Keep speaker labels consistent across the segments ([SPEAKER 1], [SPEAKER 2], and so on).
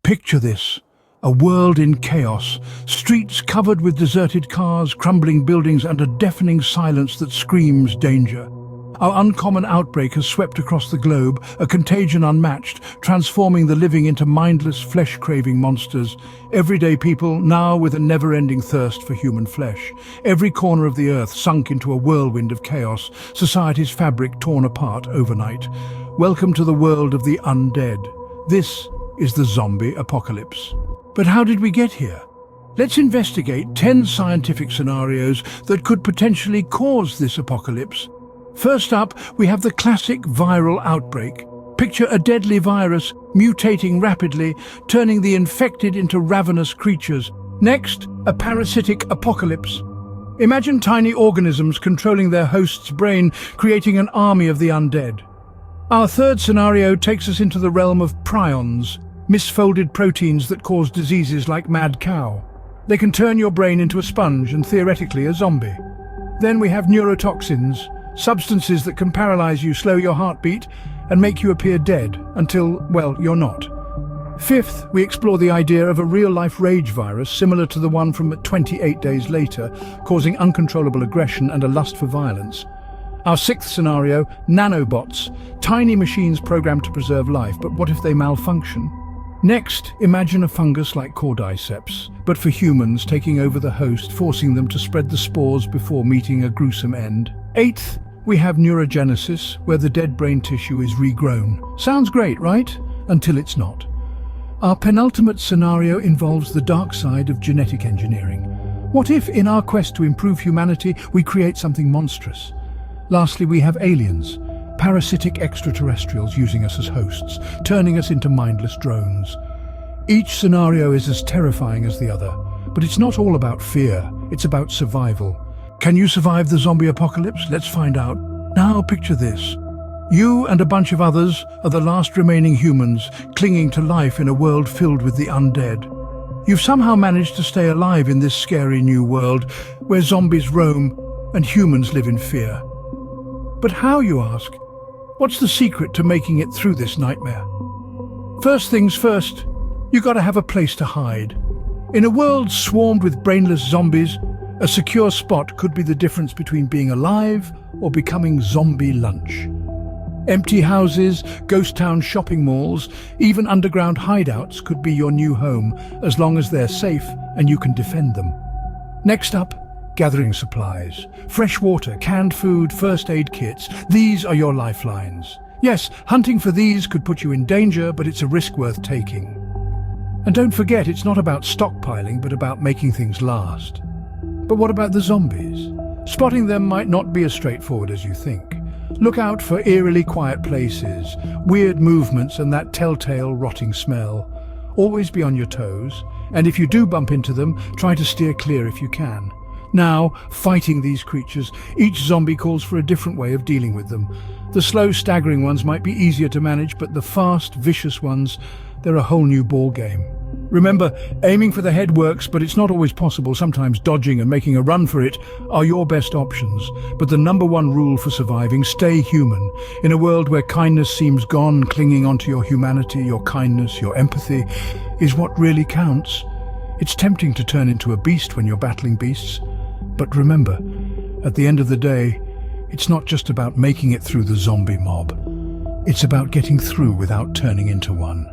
[SPEAKER 1] Picture this, a world in chaos, streets covered with deserted cars, crumbling buildings and a deafening silence that screams danger. Our uncommon outbreak has swept across the globe, a contagion unmatched, transforming the living into mindless, flesh-craving monsters. Everyday people, now with a never-ending thirst for human flesh. Every corner of the earth sunk into a whirlwind of chaos, society's fabric torn apart overnight. Welcome to the world of the undead. This is the zombie apocalypse. But how did we get here? Let's investigate 10 scientific scenarios that could potentially cause this apocalypse. First up, we have the classic viral outbreak. Picture a deadly virus mutating rapidly, turning the infected into ravenous creatures. Next, a parasitic apocalypse. Imagine tiny organisms controlling their host's brain, creating an army of the undead. Our third scenario takes us into the realm of prions, misfolded proteins that cause diseases like mad cow. They can turn your brain into a sponge and theoretically a zombie. Then we have neurotoxins, substances that can paralyze you, slow your heartbeat, and make you appear dead until, well, you're not. Fifth, we explore the idea of a real-life rage virus similar to the one from 28 Days Later, causing uncontrollable aggression and a lust for violence. Our sixth scenario, nanobots, tiny machines programmed to preserve life, but what if they malfunction? Next, imagine a fungus like cordyceps, but for humans, taking over the host, forcing them to spread the spores before meeting a gruesome end. Eighth, we have neurogenesis, where the dead brain tissue is regrown. Sounds great, right? Until it's not. Our penultimate scenario involves the dark side of genetic engineering. What if, in our quest to improve humanity, we create something monstrous? Lastly, we have aliens, parasitic extraterrestrials using us as hosts, turning us into mindless drones. Each scenario is as terrifying as the other, but it's not all about fear, it's about survival. Can you survive the zombie apocalypse? Let's find out. Now picture this. You and a bunch of others are the last remaining humans clinging to life in a world filled with the undead. You've somehow managed to stay alive in this scary new world where zombies roam and humans live in fear. But how, you ask? What's the secret to making it through this nightmare? First things first, you gotta have a place to hide. In a world swarmed with brainless zombies, a secure spot could be the difference between being alive or becoming zombie lunch. Empty houses, ghost town shopping malls, even underground hideouts could be your new home, as long as they're safe and you can defend them. Next up, gathering supplies. Fresh water, canned food, first aid kits. These are your lifelines. Yes, hunting for these could put you in danger, but it's a risk worth taking. And don't forget, it's not about stockpiling, but about making things last. But what about the zombies? Spotting them might not be as straightforward as you think. Look out for eerily quiet places, weird movements and that telltale rotting smell. Always be on your toes, and if you do bump into them, try to steer clear if you can. Now, fighting these creatures, each zombie calls for a different way of dealing with them. The slow, staggering ones might be easier to manage, but the fast, vicious ones, they're a whole new ballgame. Remember, aiming for the head works, but it's not always possible. Sometimes dodging and making a run for it are your best options. But the number one rule for surviving, stay human. In a world where kindness seems gone, clinging onto your humanity, your kindness, your empathy, is what really counts. It's tempting to turn into a beast when you're battling beasts. But remember, at the end of the day, it's not just about making it through the zombie mob. It's about getting through without turning into one.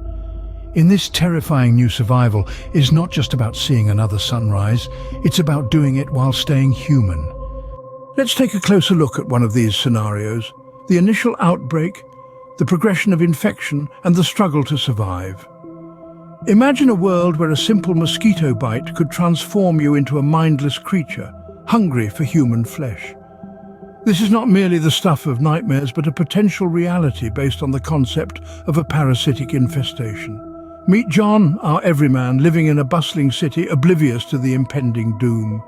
[SPEAKER 1] In this terrifying new survival is not just about seeing another sunrise, it's about doing it while staying human. Let's take a closer look at one of these scenarios. The initial outbreak, the progression of infection, and the struggle to survive. Imagine a world where a simple mosquito bite could transform you into a mindless creature, hungry for human flesh. This is not merely the stuff of nightmares, but a potential reality based on the concept of a parasitic infestation. Meet John, our everyman, living in a bustling city, oblivious to the impending doom.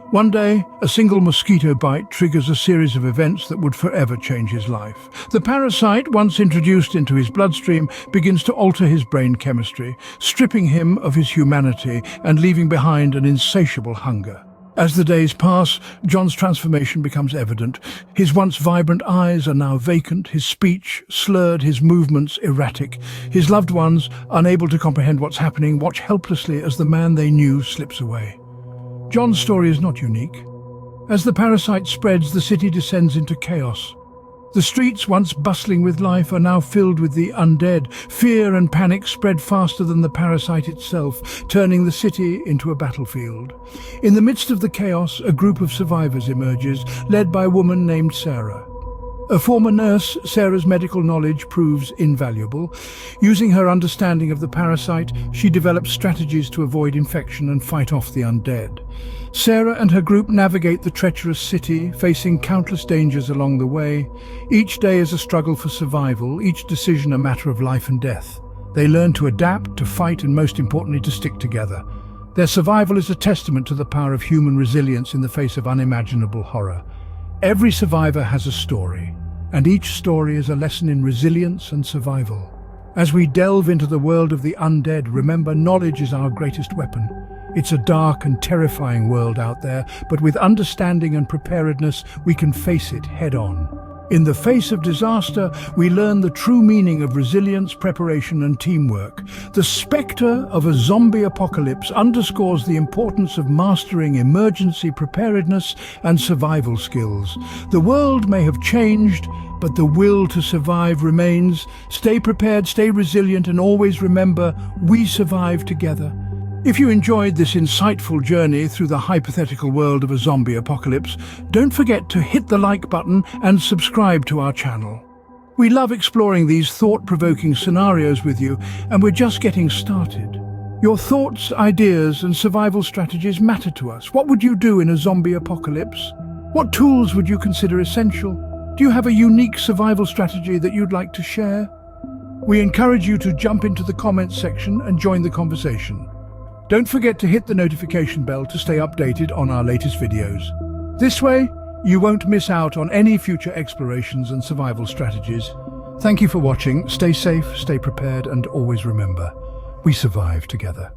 [SPEAKER 1] One day, a single mosquito bite triggers a series of events that would forever change his life. The parasite, once introduced into his bloodstream, begins to alter his brain chemistry, stripping him of his humanity and leaving behind an insatiable hunger. As the days pass, John's transformation becomes evident. His once vibrant eyes are now vacant, his speech slurred, his movements erratic. His loved ones, unable to comprehend what's happening, watch helplessly as the man they knew slips away. John's story is not unique. As the parasite spreads, the city descends into chaos. The streets, once bustling with life, are now filled with the undead. Fear and panic spread faster than the parasite itself, turning the city into a battlefield. In the midst of the chaos, a group of survivors emerges, led by a woman named Sarah. A former nurse, Sarah's medical knowledge proves invaluable. Using her understanding of the parasite, she develops strategies to avoid infection and fight off the undead. Sarah and her group navigate the treacherous city, facing countless dangers along the way. Each day is a struggle for survival, each decision a matter of life and death. They learn to adapt, to fight, and most importantly, to stick together. Their survival is a testament to the power of human resilience in the face of unimaginable horror. Every survivor has a story, and each story is a lesson in resilience and survival. As we delve into the world of the undead, remember, knowledge is our greatest weapon. It's a dark and terrifying world out there, but with understanding and preparedness, we can face it head-on. In the face of disaster, we learn the true meaning of resilience, preparation, and teamwork. The spectre of a zombie apocalypse underscores the importance of mastering emergency preparedness and survival skills. The world may have changed, but the will to survive remains. Stay prepared, stay resilient, and always remember, we survive together. If you enjoyed this insightful journey through the hypothetical world of a zombie apocalypse, don't forget to hit the like button and subscribe to our channel. We love exploring these thought-provoking scenarios with you, and we're just getting started. Your thoughts, ideas, and survival strategies matter to us. What would you do in a zombie apocalypse? What tools would you consider essential? Do you have a unique survival strategy that you'd like to share? We encourage you to jump into the comments section and join the conversation. Don't forget to hit the notification bell to stay updated on our latest videos. This way, you won't miss out on any future explorations and survival strategies. Thank you for watching. Stay safe, stay prepared, and always remember, we survive together.